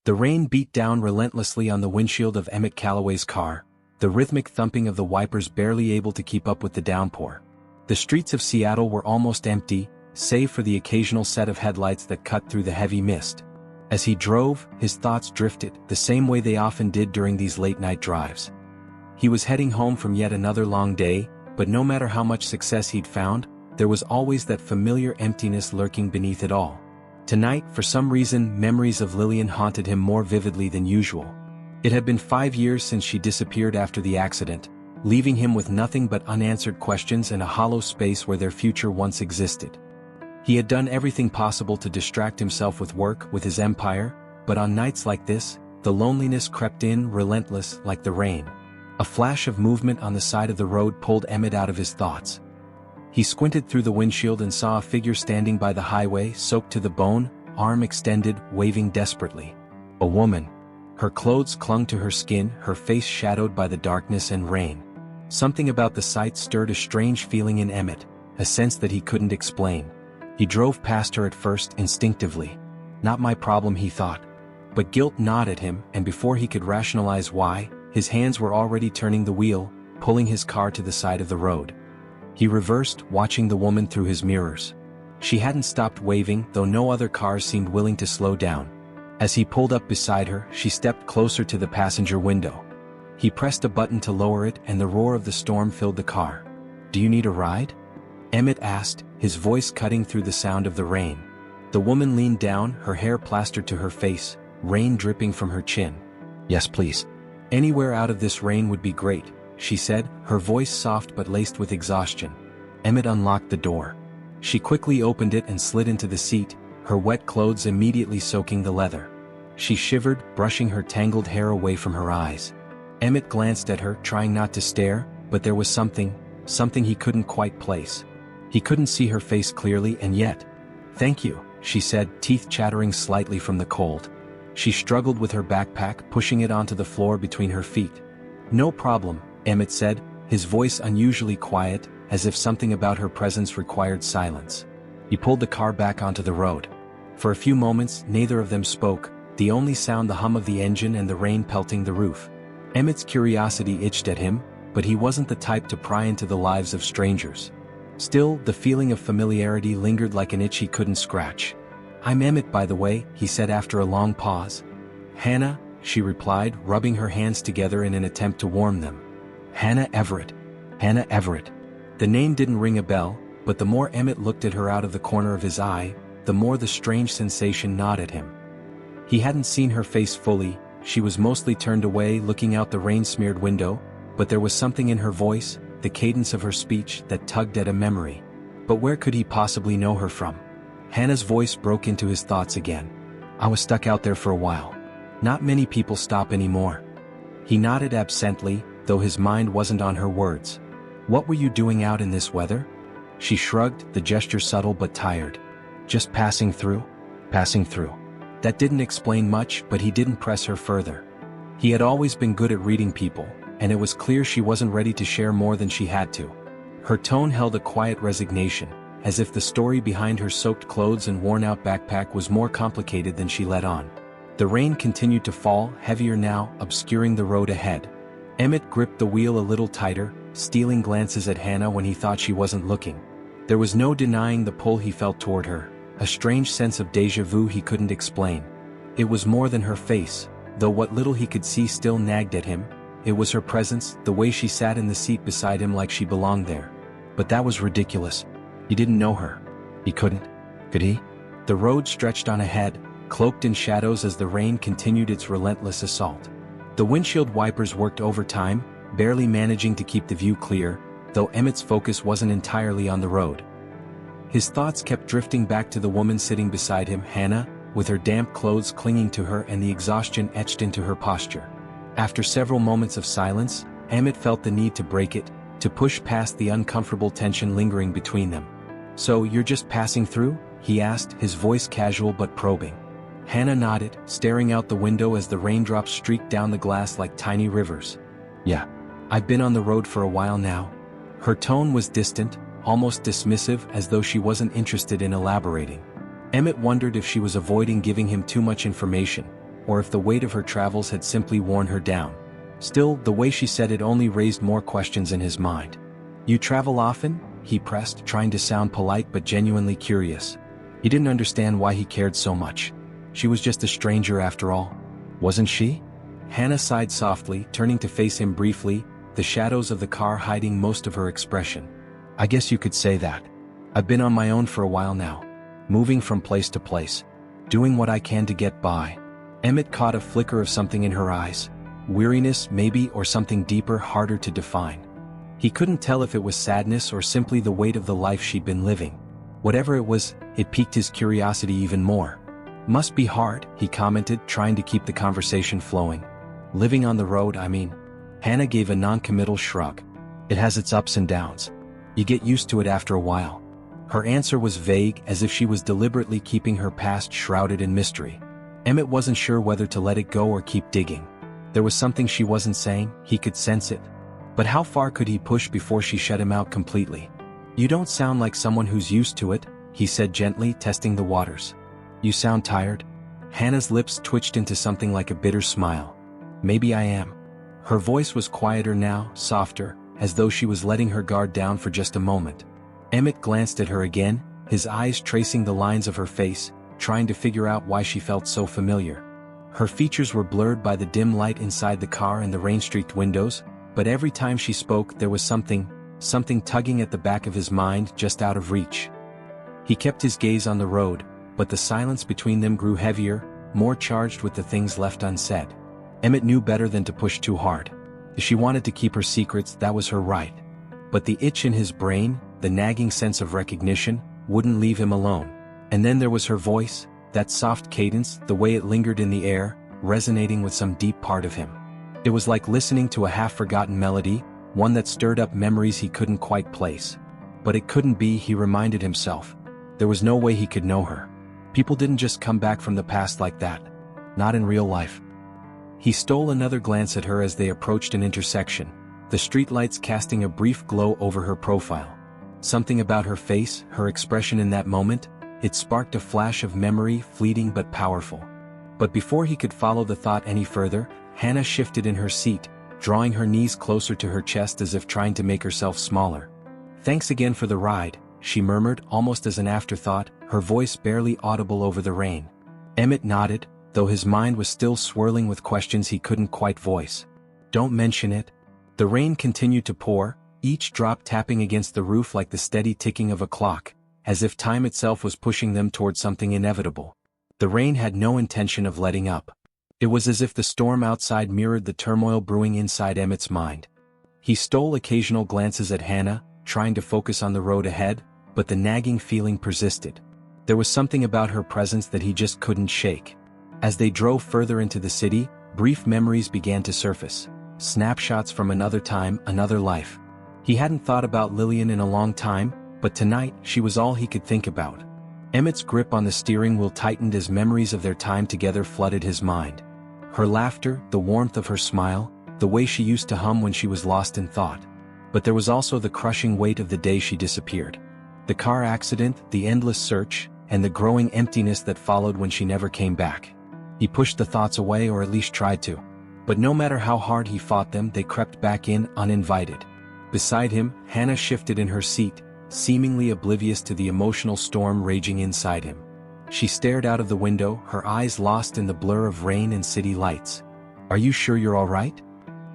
The rain beat down relentlessly on the windshield of Emmett Calloway's car, the rhythmic thumping of the wipers barely able to keep up with the downpour. The streets of Seattle were almost empty, save for the occasional set of headlights that cut through the heavy mist. As he drove, his thoughts drifted, the same way they often did during these late-night drives. He was heading home from yet another long day, but no matter how much success he'd found, there was always that familiar emptiness lurking beneath it all. Tonight, for some reason, memories of Lillian haunted him more vividly than usual. It had been 5 years since she disappeared after the accident, leaving him with nothing but unanswered questions and a hollow space where their future once existed. He had done everything possible to distract himself with work, with his empire, but on nights like this, the loneliness crept in, relentless, like the rain. A flash of movement on the side of the road pulled Emmett out of his thoughts. He squinted through the windshield and saw a figure standing by the highway, soaked to the bone, arm extended, waving desperately. A woman. Her clothes clung to her skin, her face shadowed by the darkness and rain. Something about the sight stirred a strange feeling in Emmett, a sense that he couldn't explain. He drove past her at first, instinctively. Not my problem, he thought. But guilt gnawed at him, and before he could rationalize why, his hands were already turning the wheel, pulling his car to the side of the road. He reversed, watching the woman through his mirrors. She hadn't stopped waving, though no other cars seemed willing to slow down. As he pulled up beside her, she stepped closer to the passenger window. He pressed a button to lower it, and the roar of the storm filled the car. "Do you need a ride?" Emmett asked, his voice cutting through the sound of the rain. The woman leaned down, her hair plastered to her face, rain dripping from her chin. "Yes, please. Anywhere out of this rain would be great," she said, her voice soft but laced with exhaustion. Emmett unlocked the door. She quickly opened it and slid into the seat, her wet clothes immediately soaking the leather. She shivered, brushing her tangled hair away from her eyes. Emmett glanced at her, trying not to stare, but there was something he couldn't quite place. He couldn't see her face clearly, and yet. "Thank you," she said, teeth chattering slightly from the cold. She struggled with her backpack, pushing it onto the floor between her feet. "No problem," Emmett said, his voice unusually quiet, as if something about her presence required silence. He pulled the car back onto the road. For a few moments, neither of them spoke, the only sound the hum of the engine and the rain pelting the roof. Emmett's curiosity itched at him, but he wasn't the type to pry into the lives of strangers. Still, the feeling of familiarity lingered like an itch he couldn't scratch. "I'm Emmett, by the way," he said after a long pause. "Hannah," she replied, rubbing her hands together in an attempt to warm them. "Hannah Everett. Hannah Everett." The name didn't ring a bell, but the more Emmett looked at her out of the corner of his eye, the more the strange sensation gnawed at him. He hadn't seen her face fully, she was mostly turned away looking out the rain-smeared window, but there was something in her voice, the cadence of her speech, that tugged at a memory. But where could he possibly know her from? Hannah's voice broke into his thoughts again. "I was stuck out there for a while. Not many people stop anymore." He nodded absently, though his mind wasn't on her words. "What were you doing out in this weather?" She shrugged, the gesture subtle but tired. "Just passing through." Passing through. That didn't explain much, but he didn't press her further. He had always been good at reading people, and it was clear she wasn't ready to share more than she had to. Her tone held a quiet resignation, as if the story behind her soaked clothes and worn-out backpack was more complicated than she let on. The rain continued to fall, heavier now, obscuring the road ahead. Emmett gripped the wheel a little tighter, stealing glances at Hannah when he thought she wasn't looking. There was no denying the pull he felt toward her, a strange sense of déjà vu he couldn't explain. It was more than her face, though what little he could see still nagged at him. It was her presence, the way she sat in the seat beside him like she belonged there. But that was ridiculous. He didn't know her. He couldn't. Could he? The road stretched on ahead, cloaked in shadows as the rain continued its relentless assault. The windshield wipers worked overtime, barely managing to keep the view clear, though Emmett's focus wasn't entirely on the road. His thoughts kept drifting back to the woman sitting beside him, Hannah, with her damp clothes clinging to her and the exhaustion etched into her posture. After several moments of silence, Emmett felt the need to break it, to push past the uncomfortable tension lingering between them. "So you're just passing through?" he asked, his voice casual but probing. Hannah nodded, staring out the window as the raindrops streaked down the glass like tiny rivers. "Yeah. I've been on the road for a while now." Her tone was distant, almost dismissive, as though she wasn't interested in elaborating. Emmett wondered if she was avoiding giving him too much information, or if the weight of her travels had simply worn her down. Still, the way she said it only raised more questions in his mind. "You travel often?" he pressed, trying to sound polite but genuinely curious. He didn't understand why he cared so much. She was just a stranger after all. Wasn't she? Hannah sighed softly, turning to face him briefly, the shadows of the car hiding most of her expression. "I guess you could say that. I've been on my own for a while now. Moving from place to place. Doing what I can to get by." Emmett caught a flicker of something in her eyes. Weariness, maybe, or something deeper, harder to define. He couldn't tell if it was sadness or simply the weight of the life she'd been living. Whatever it was, it piqued his curiosity even more. "Must be hard," he commented, trying to keep the conversation flowing. "Living on the road, I mean." Hannah gave a non-committal shrug. "It has its ups and downs. You get used to it after a while." Her answer was vague, as if she was deliberately keeping her past shrouded in mystery. Emmett wasn't sure whether to let it go or keep digging. There was something she wasn't saying, he could sense it. But how far could he push before she shut him out completely? "You don't sound like someone who's used to it," he said gently, testing the waters. "You sound tired." Hannah's lips twitched into something like a bitter smile. "Maybe I am." Her voice was quieter now, softer, as though she was letting her guard down for just a moment. Emmett glanced at her again, his eyes tracing the lines of her face, trying to figure out why she felt so familiar. Her features were blurred by the dim light inside the car and the rain-streaked windows, but every time she spoke there was something tugging at the back of his mind, just out of reach. He kept his gaze on the road, but the silence between them grew heavier, more charged with the things left unsaid. Emmett knew better than to push too hard. If she wanted to keep her secrets, that was her right. But the itch in his brain, the nagging sense of recognition, wouldn't leave him alone. And then there was her voice, that soft cadence, the way it lingered in the air, resonating with some deep part of him. It was like listening to a half-forgotten melody, one that stirred up memories he couldn't quite place. But it couldn't be, he reminded himself. There was no way he could know her. People didn't just come back from the past like that. Not in real life. He stole another glance at her as they approached an intersection, the streetlights casting a brief glow over her profile. Something about her face, her expression in that moment, it sparked a flash of memory, fleeting but powerful. But before he could follow the thought any further, Hannah shifted in her seat, drawing her knees closer to her chest as if trying to make herself smaller. "Thanks again for the ride," she murmured, almost as an afterthought, her voice barely audible over the rain. Emmett nodded, though his mind was still swirling with questions he couldn't quite voice. "Don't mention it." The rain continued to pour, each drop tapping against the roof like the steady ticking of a clock, as if time itself was pushing them toward something inevitable. The rain had no intention of letting up. It was as if the storm outside mirrored the turmoil brewing inside Emmett's mind. He stole occasional glances at Hannah, trying to focus on the road ahead, but the nagging feeling persisted. There was something about her presence that he just couldn't shake. As they drove further into the city, brief memories began to surface. Snapshots from another time, another life. He hadn't thought about Lillian in a long time, but tonight, she was all he could think about. Emmett's grip on the steering wheel tightened as memories of their time together flooded his mind. Her laughter, the warmth of her smile, the way she used to hum when she was lost in thought. But there was also the crushing weight of the day she disappeared. The car accident, the endless search, and the growing emptiness that followed when she never came back. He pushed the thoughts away, or at least tried to. But no matter how hard he fought them, they crept back in, uninvited. Beside him, Hannah shifted in her seat, seemingly oblivious to the emotional storm raging inside him. She stared out of the window, her eyes lost in the blur of rain and city lights. "Are you sure you're all right?"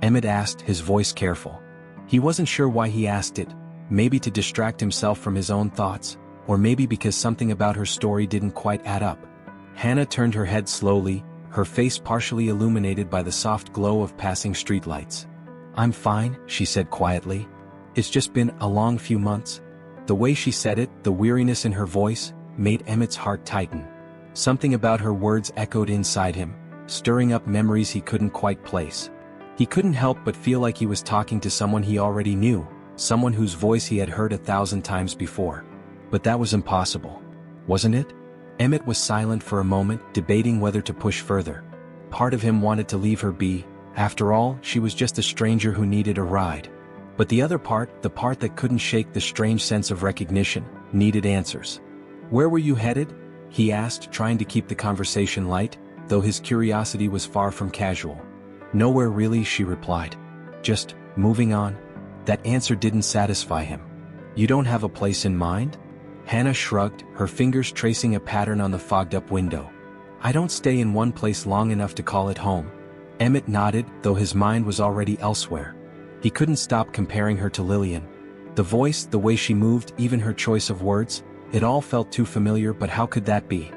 Emmett asked, his voice careful. He wasn't sure why he asked it, maybe to distract himself from his own thoughts, or maybe because something about her story didn't quite add up. Hannah turned her head slowly, her face partially illuminated by the soft glow of passing streetlights. "I'm fine," she said quietly. "It's just been a long few months." The way she said it, the weariness in her voice, made Emmett's heart tighten. Something about her words echoed inside him, stirring up memories he couldn't quite place. He couldn't help but feel like he was talking to someone he already knew, someone whose voice he had heard 1,000 times before. But that was impossible. Wasn't it? Emmett was silent for a moment, debating whether to push further. Part of him wanted to leave her be. After all, she was just a stranger who needed a ride. But the other part, the part that couldn't shake the strange sense of recognition, needed answers. "Where were you headed?" he asked, trying to keep the conversation light. though his curiosity was far from casual. "Nowhere really," she replied. "Just moving on." That answer didn't satisfy him. "You don't have a place in mind?" Hannah shrugged, her fingers tracing a pattern on the fogged-up window. "I don't stay in one place long enough to call it home." Emmett nodded, though his mind was already elsewhere. He couldn't stop comparing her to Lillian. The voice, the way she moved, even her choice of words, it all felt too familiar. But how could that be?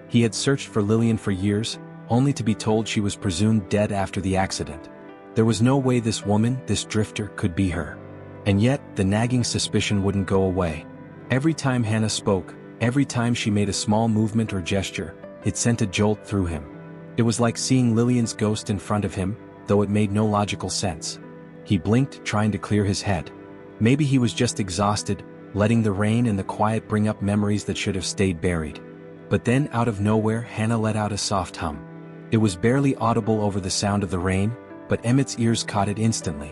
He had searched for Lillian for years, only to be told she was presumed dead after the accident. There was no way this woman, this drifter, could be her. And yet, the nagging suspicion wouldn't go away. Every time Hannah spoke, every time she made a small movement or gesture, it sent a jolt through him. It was like seeing Lillian's ghost in front of him, though it made no logical sense. He blinked, trying to clear his head. Maybe he was just exhausted, letting the rain and the quiet bring up memories that should have stayed buried. But then, out of nowhere, Hannah let out a soft hum. It was barely audible over the sound of the rain, but Emmett's ears caught it instantly.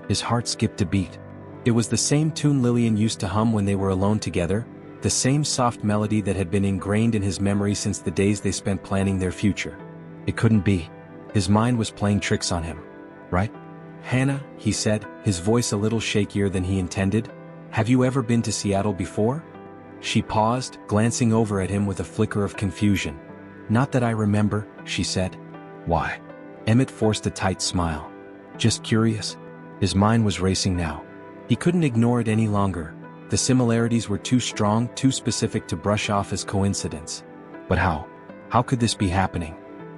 His heart skipped a beat. It was the same tune Lillian used to hum when they were alone together, the same soft melody that had been ingrained in his memory since the days they spent planning their future. It couldn't be. His mind was playing tricks on him. "Right? Hannah," he said, his voice a little shakier than he intended, "have you ever been to Seattle before?" She paused, glancing over at him with a flicker of confusion. "Not that I remember," she said. "Why?" Emmett forced a tight smile. "Just curious." His mind was racing now. He couldn't ignore it any longer. The similarities were too strong, too specific to brush off as coincidence. But how? How could this be happening?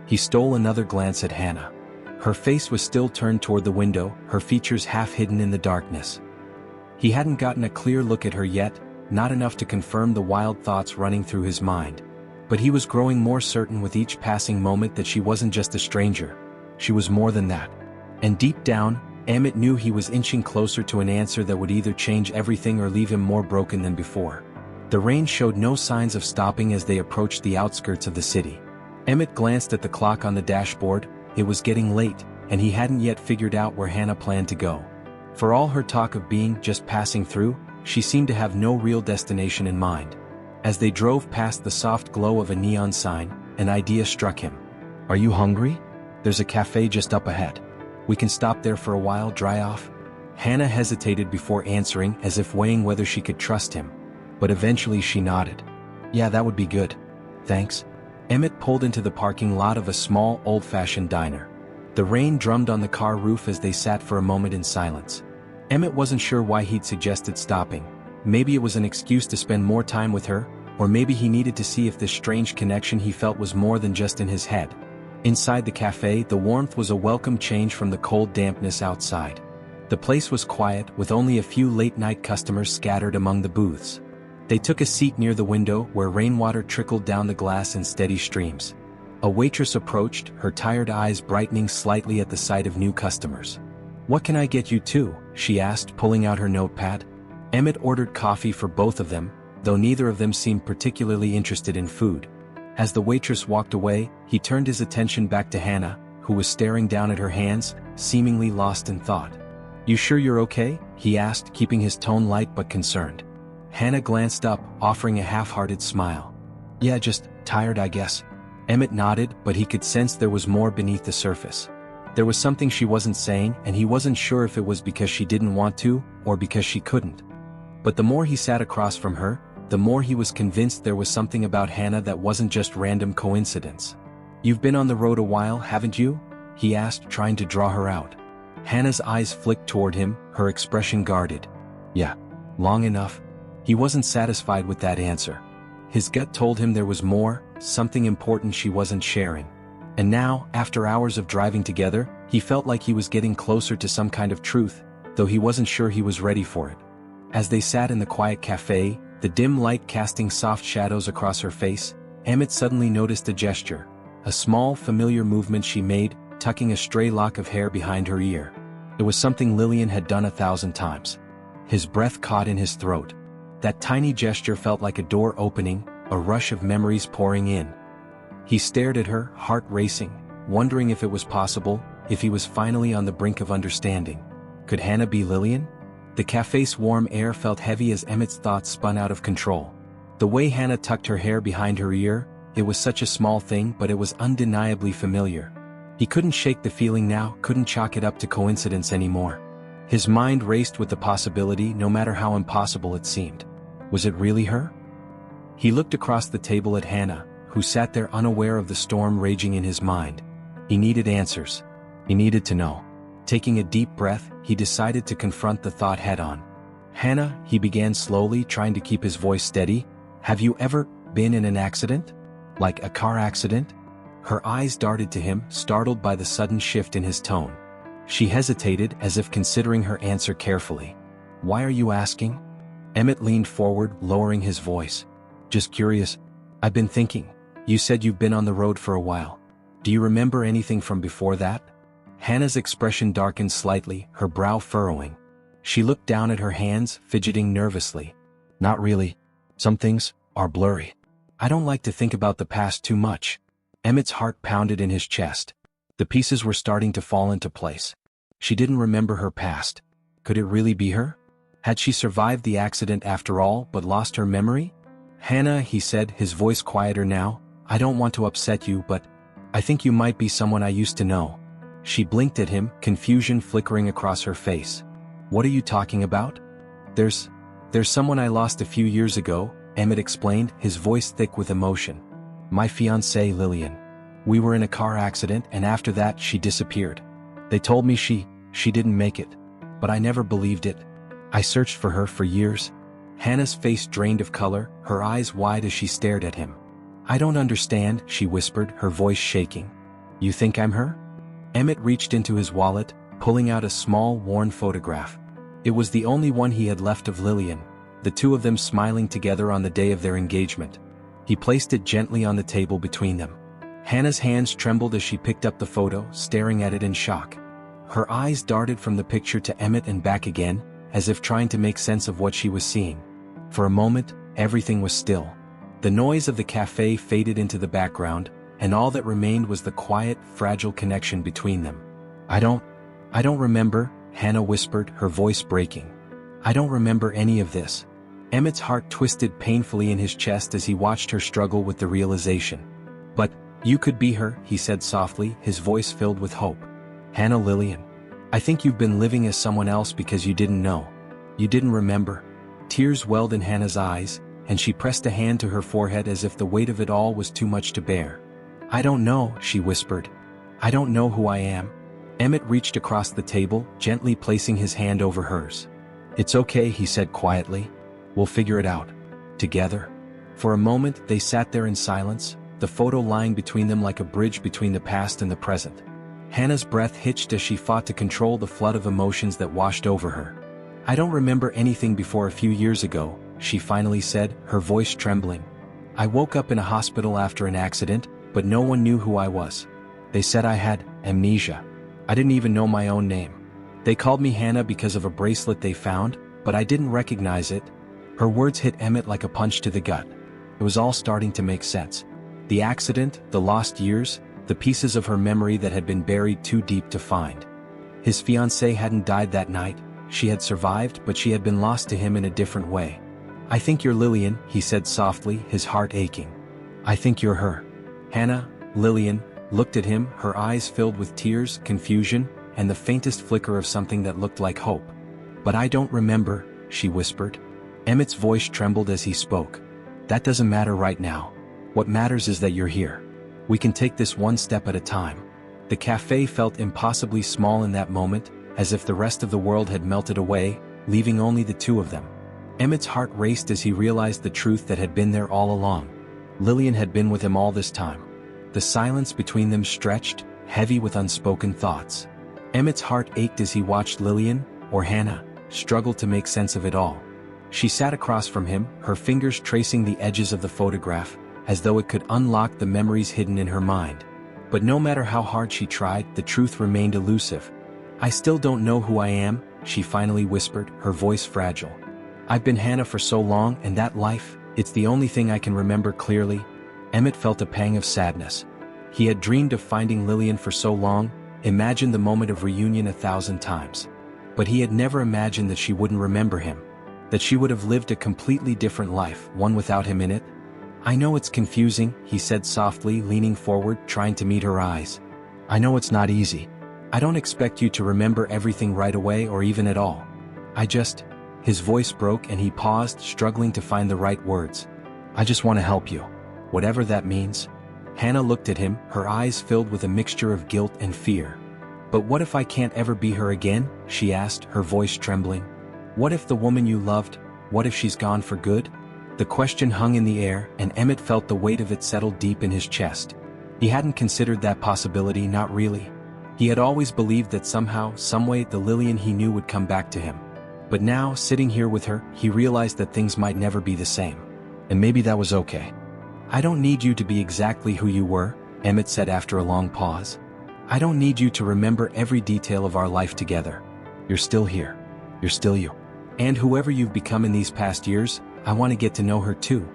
He stole another glance at Hannah. Her face was still turned toward the window, her features half hidden in the darkness. He hadn't gotten a clear look at her yet, not enough to confirm the wild thoughts running through his mind. But he was growing more certain with each passing moment that she wasn't just a stranger. She was more than that. And deep down, Emmett knew he was inching closer to an answer that would either change everything or leave him more broken than before. The rain showed no signs of stopping as they approached the outskirts of the city. Emmett glanced at the clock on the dashboard. It was getting late, and he hadn't yet figured out where Hannah planned to go. For all her talk of being just passing through, she seemed to have no real destination in mind. As they drove past the soft glow of a neon sign, an idea struck him. "Are you hungry? There's a cafe just up ahead. We can stop there for a while, dry off." Hannah hesitated before answering, as if weighing whether she could trust him. But eventually she nodded. "Yeah, that would be good. Thanks." Emmett pulled into the parking lot of a small, old-fashioned diner. The rain drummed on the car roof as they sat for a moment in silence. Emmett wasn't sure why he'd suggested stopping. Maybe it was an excuse to spend more time with her, or maybe he needed to see if this strange connection he felt was more than just in his head. Inside the cafe, the warmth was a welcome change from the cold dampness outside. The place was quiet, with only a few late-night customers scattered among the booths. They took a seat near the window, where rainwater trickled down the glass in steady streams. A waitress approached, her tired eyes brightening slightly at the sight of new customers. "What can I get you too?" she asked, pulling out her notepad. Emmett ordered coffee for both of them, though neither of them seemed particularly interested in food. As the waitress walked away, he turned his attention back to Hannah, who was staring down at her hands, seemingly lost in thought. "You sure you're okay?" he asked, keeping his tone light but concerned. Hannah glanced up, offering a half-hearted smile. "Yeah, just tired, I guess." Emmett nodded, but he could sense there was more beneath the surface. There was something she wasn't saying, and he wasn't sure if it was because she didn't want to, or because she couldn't. But the more he sat across from her, the more he was convinced there was something about Hannah that wasn't just random coincidence. "You've been on the road a while, haven't you?" he asked, trying to draw her out. Hannah's eyes flicked toward him, her expression guarded. "Yeah, long enough." He wasn't satisfied with that answer. His gut told him there was more, something important she wasn't sharing. And now, after hours of driving together, he felt like he was getting closer to some kind of truth, though he wasn't sure he was ready for it. As they sat in the quiet cafe, the dim light casting soft shadows across her face, Emmett suddenly noticed a gesture, a small, familiar movement she made, tucking a stray lock of hair behind her ear. It was something Lillian had done 1,000 times. His breath caught in his throat. That tiny gesture felt like a door opening, a rush of memories pouring in. He stared at her, heart racing, wondering if it was possible, if he was finally on the brink of understanding. Could Hannah be Lillian? The cafe's warm air felt heavy as Emmett's thoughts spun out of control. The way Hannah tucked her hair behind her ear, It was such a small thing, but it was undeniably familiar. He couldn't shake the feeling now, couldn't chalk it up to coincidence anymore. His mind raced with the possibility, no matter how impossible it seemed. Was it really her? He looked across the table at Hannah, who sat there unaware of the storm raging in his mind. He needed answers. He needed to know. Taking a deep breath, he decided to confront the thought head-on. "Hannah," he began slowly, trying to keep his voice steady, "have you ever been in an accident? Like a car accident?" Her eyes darted to him, startled by the sudden shift in his tone. She hesitated, as if considering her answer carefully. "Why are you asking?" Emmett leaned forward, lowering his voice. "Just curious. I've been thinking. You said you've been on the road for a while. Do you remember anything from before that?" Hannah's expression darkened slightly, her brow furrowing. She looked down at her hands, fidgeting nervously. "Not really. Some things are blurry. I don't like to think about the past too much." Emmett's heart pounded in his chest. The pieces were starting to fall into place. She didn't remember her past. Could it really be her? Had she survived the accident after all, but lost her memory? "Hannah," he said, his voice quieter now, "I don't want to upset you, but I think you might be someone I used to know." She blinked at him, confusion flickering across her face. "What are you talking about?" There's someone I lost a few years ago," Emmett explained, his voice thick with emotion. "My fiancée Lillian. We were in a car accident, and after that she disappeared. They told me she didn't make it. But I never believed it. I searched for her for years." Hannah's face drained of color, her eyes wide as she stared at him. "I don't understand," she whispered, her voice shaking. "You think I'm her?" Emmett reached into his wallet, pulling out a small, worn photograph. It was the only one he had left of Lillian, the two of them smiling together on the day of their engagement. He placed it gently on the table between them. Hannah's hands trembled as she picked up the photo, staring at it in shock. Her eyes darted from the picture to Emmett and back again, as if trying to make sense of what she was seeing. For a moment, everything was still. The noise of the cafe faded into the background, and all that remained was the quiet, fragile connection between them. I don't remember," Hannah whispered, her voice breaking. "I don't remember any of this." Emmett's heart twisted painfully in his chest as he watched her struggle with the realization. "But you could be her," he said softly, his voice filled with hope. "Hannah Lillian. I think you've been living as someone else because you didn't know. You didn't remember." Tears welled in Hannah's eyes, and she pressed a hand to her forehead as if the weight of it all was too much to bear. "I don't know," she whispered. "I don't know who I am." Emmett reached across the table, gently placing his hand over hers. "It's okay," he said quietly. "We'll figure it out. Together." For a moment, they sat there in silence, the photo lying between them like a bridge between the past and the present. Hannah's breath hitched as she fought to control the flood of emotions that washed over her. "I don't remember anything before a few years ago," she finally said, her voice trembling. "I woke up in a hospital after an accident, but no one knew who I was. They said I had amnesia. I didn't even know my own name. They called me Hannah because of a bracelet they found, but I didn't recognize it." Her words hit Emmett like a punch to the gut. It was all starting to make sense. The accident, the lost years, the pieces of her memory that had been buried too deep to find. His fiancée hadn't died that night. She had survived, but she had been lost to him in a different way. "I think you're Lillian," he said softly, his heart aching. "I think you're her." Hannah, Lillian, looked at him, her eyes filled with tears, confusion, and the faintest flicker of something that looked like hope. "But I don't remember," she whispered. Emmett's voice trembled as he spoke. "That doesn't matter right now. What matters is that you're here. We can take this one step at a time." The cafe felt impossibly small in that moment, as if the rest of the world had melted away, leaving only the two of them. Emmett's heart raced as he realized the truth that had been there all along. Lillian had been with him all this time. The silence between them stretched, heavy with unspoken thoughts. Emmett's heart ached as he watched Lillian, or Hannah, struggle to make sense of it all. She sat across from him, her fingers tracing the edges of the photograph, as though it could unlock the memories hidden in her mind. But no matter how hard she tried, the truth remained elusive. "I still don't know who I am," she finally whispered, her voice fragile. "I've been Hannah for so long, and that life, it's the only thing I can remember clearly." Emmett felt a pang of sadness. He had dreamed of finding Lillian for so long, imagined the moment of reunion 1,000 times. But he had never imagined that she wouldn't remember him, that she would have lived a completely different life, one without him in it. "I know it's confusing," he said softly, leaning forward, trying to meet her eyes. "I know it's not easy. I don't expect you to remember everything right away or even at all. I just..." His voice broke and he paused, struggling to find the right words. "I just want to help you. Whatever that means." Hannah looked at him, her eyes filled with a mixture of guilt and fear. "But what if I can't ever be her again?" she asked, her voice trembling. "What if the woman you loved, what if she's gone for good?" The question hung in the air, and Emmett felt the weight of it settle deep in his chest. He hadn't considered that possibility, not really. He had always believed that somehow, someway, the Lillian he knew would come back to him. But now, sitting here with her, he realized that things might never be the same. And maybe that was okay. "I don't need you to be exactly who you were," Emmett said after a long pause. "I don't need you to remember every detail of our life together. You're still here. You're still you. And whoever you've become in these past years, I want to get to know her too."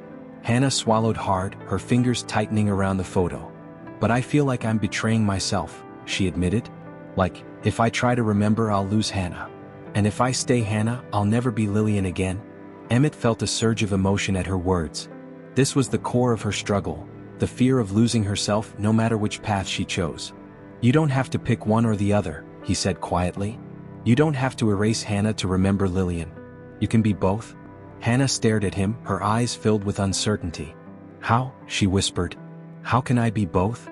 Hannah swallowed hard, her fingers tightening around the photo. "But I feel like I'm betraying myself," she admitted. "Like, if I try to remember, I'll lose Hannah. And if I stay Hannah, I'll never be Lillian again." Emmett felt a surge of emotion at her words. This was the core of her struggle, the fear of losing herself no matter which path she chose. "You don't have to pick one or the other," he said quietly. "You don't have to erase Hannah to remember Lillian. You can be both." Hannah stared at him, her eyes filled with uncertainty. "How?" she whispered. "How can I be both?"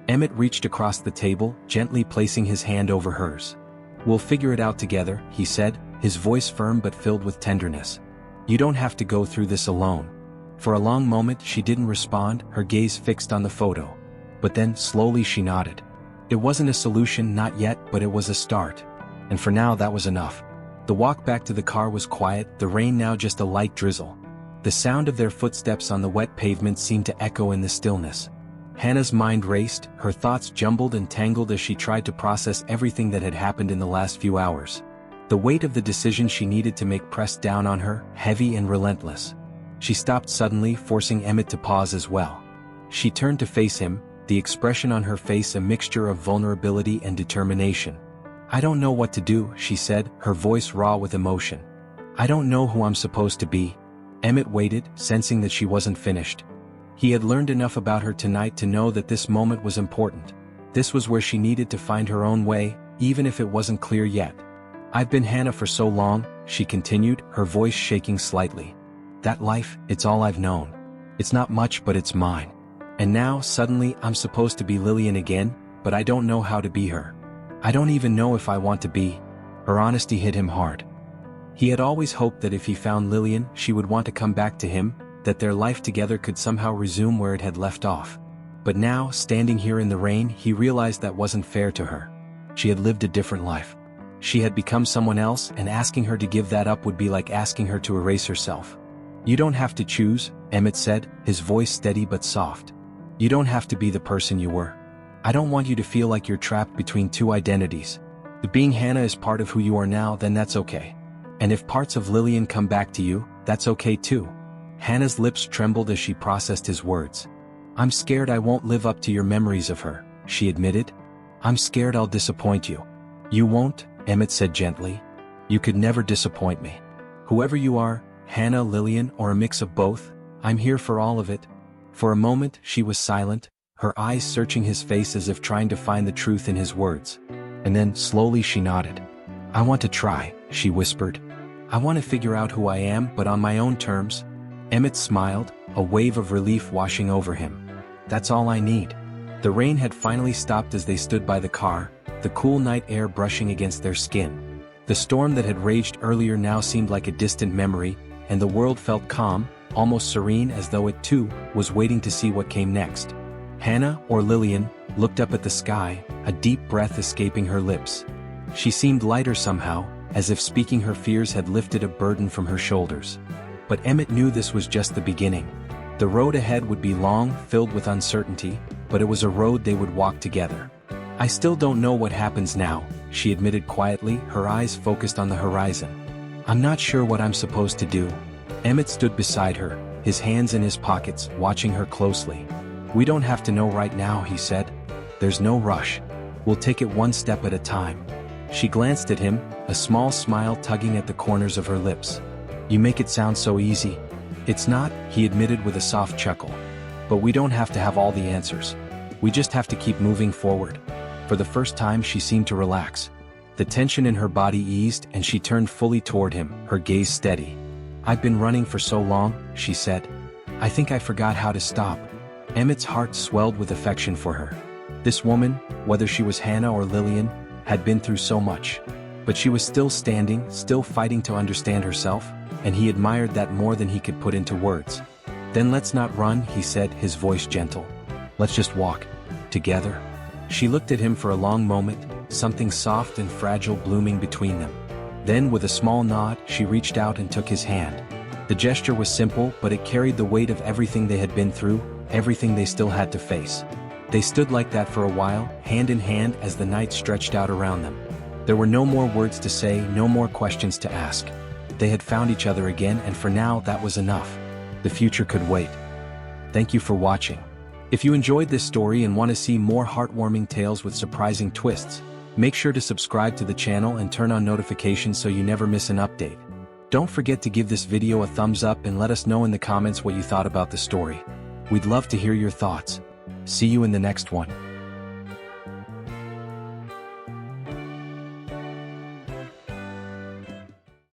Emmett reached across the table, gently placing his hand over hers. "We'll figure it out together," he said, his voice firm but filled with tenderness. "You don't have to go through this alone." For a long moment she didn't respond, her gaze fixed on the photo. But then, slowly she nodded. It wasn't a solution, not yet, but it was a start. And for now that was enough. The walk back to the car was quiet, the rain now just a light drizzle. The sound of their footsteps on the wet pavement seemed to echo in the stillness. Hannah's mind raced, her thoughts jumbled and tangled as she tried to process everything that had happened in the last few hours. The weight of the decision she needed to make pressed down on her, heavy and relentless. She stopped suddenly, forcing Emmett to pause as well. She turned to face him, the expression on her face a mixture of vulnerability and determination. "I don't know what to do," she said, her voice raw with emotion. "I don't know who I'm supposed to be." Emmett waited, sensing that she wasn't finished. He had learned enough about her tonight to know that this moment was important. This was where she needed to find her own way, even if it wasn't clear yet. "I've been Hannah for so long," she continued, her voice shaking slightly. "That life, it's all I've known. It's not much, but it's mine. And now, suddenly, I'm supposed to be Lillian again, but I don't know how to be her. I don't even know if I want to be." Her honesty hit him hard. He had always hoped that if he found Lillian, she would want to come back to him, that their life together could somehow resume where it had left off. But now, standing here in the rain, he realized that wasn't fair to her. She had lived a different life. She had become someone else, and asking her to give that up would be like asking her to erase herself. "You don't have to choose," Emmett said, his voice steady but soft. "You don't have to be the person you were. I don't want you to feel like you're trapped between two identities. If being Hannah is part of who you are now, then that's okay. And if parts of Lillian come back to you, that's okay too." Hannah's lips trembled as she processed his words. "I'm scared I won't live up to your memories of her," she admitted. "I'm scared I'll disappoint you." "You won't," Emmett said gently. "You could never disappoint me. Whoever you are, Hannah, Lillian, or a mix of both, I'm here for all of it." For a moment, she was silent, her eyes searching his face as if trying to find the truth in his words. And then, slowly she nodded. "I want to try," she whispered. "I want to figure out who I am, but on my own terms." Emmett smiled, a wave of relief washing over him. "That's all I need." The rain had finally stopped as they stood by the car, the cool night air brushing against their skin. The storm that had raged earlier now seemed like a distant memory, and the world felt calm, almost serene, as though it too was waiting to see what came next. Hannah, or Lillian, looked up at the sky, a deep breath escaping her lips. She seemed lighter somehow, as if speaking her fears had lifted a burden from her shoulders. But Emmett knew this was just the beginning. The road ahead would be long, filled with uncertainty, but it was a road they would walk together. "I still don't know what happens now," she admitted quietly, her eyes focused on the horizon. "I'm not sure what I'm supposed to do." Emmett stood beside her, his hands in his pockets, watching her closely. "We don't have to know right now," he said. "There's no rush. We'll take it one step at a time." She glanced at him, a small smile tugging at the corners of her lips. "You make it sound so easy." It's not, he admitted with a soft chuckle. But we don't have to have all the answers. We just have to keep moving forward. For the first time she seemed to relax. The tension in her body eased and she turned fully toward him, her gaze steady. I've been running for so long, she said. I think I forgot how to stop. Emmett's heart swelled with affection for her. This woman, whether she was Hannah or Lillian, had been through so much. But she was still standing, still fighting to understand herself, and he admired that more than he could put into words. Then let's not run, he said, his voice gentle. Let's just walk. Together. She looked at him for a long moment, something soft and fragile blooming between them. Then with a small nod, she reached out and took his hand. The gesture was simple, but it carried the weight of everything they had been through, everything they still had to face. They stood like that for a while, hand in hand as the night stretched out around them. There were no more words to say, no more questions to ask. They had found each other again, and for now that was enough. The future could wait. Thank you for watching. If you enjoyed this story and want to see more heartwarming tales with surprising twists, make sure to subscribe to the channel and turn on notifications so you never miss an update. Don't forget to give this video a thumbs up and let us know in the comments what you thought about the story. We'd love to hear your thoughts. See you in the next one.